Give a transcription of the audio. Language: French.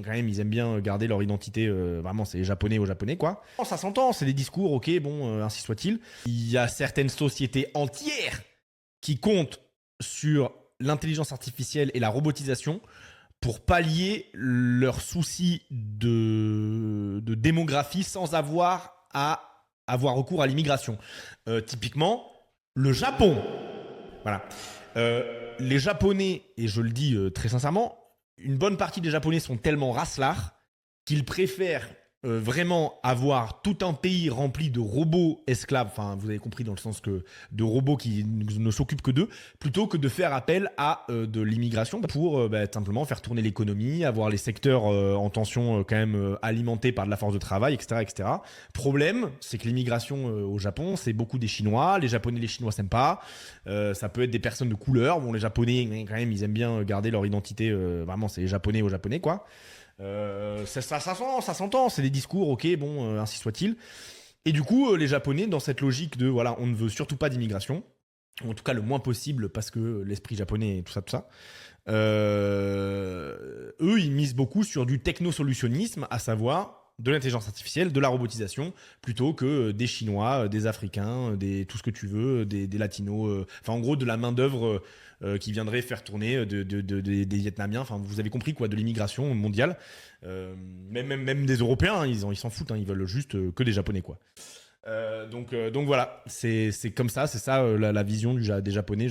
Quand même, ils aiment bien garder leur identité. Vraiment, c'est japonais aux japonais, quoi. Ça s'entend, c'est des discours, ok, bon, ainsi soit-il. Il y a certaines sociétés entières qui comptent sur l'intelligence artificielle et la robotisation pour pallier leurs soucis de démographie sans avoir à avoir recours à l'immigration. Typiquement, le Japon. Voilà. Les Japonais, et je le dis très sincèrement, une bonne partie des Japonais sont tellement racelards qu'ils préfèrent vraiment avoir tout un pays rempli de robots esclaves, enfin vous avez compris dans le sens que de robots qui ne s'occupent que d'eux, plutôt que de faire appel à de l'immigration pour simplement faire tourner l'économie, avoir les secteurs en tension quand même alimentés par de la force de travail, etc. etc. Problème, c'est que l'immigration au Japon, c'est beaucoup des Chinois, les Japonais, les Chinois s'aiment pas, ça peut être des personnes de couleur, bon les Japonais quand même ils aiment bien garder leur identité, vraiment c'est les Japonais aux Japonais quoi. Ça s'entend, c'est des discours, ok, bon, ainsi soit-il. Et du coup, les Japonais, dans cette logique de, voilà, on ne veut surtout pas d'immigration, en tout cas le moins possible, parce que l'esprit japonais et tout ça, eux, ils misent beaucoup sur du technosolutionnisme, à savoir de l'intelligence artificielle, de la robotisation, plutôt que des Chinois, des Africains, tout ce que tu veux, des Latinos, enfin en gros de la main-d'œuvre qui viendrait faire tourner des Vietnamiens, enfin vous avez compris quoi, de l'immigration mondiale. Même des Européens, hein, ils s'en foutent, hein, ils veulent juste que des Japonais quoi. Donc voilà, c'est comme ça, c'est ça la vision des Japonais.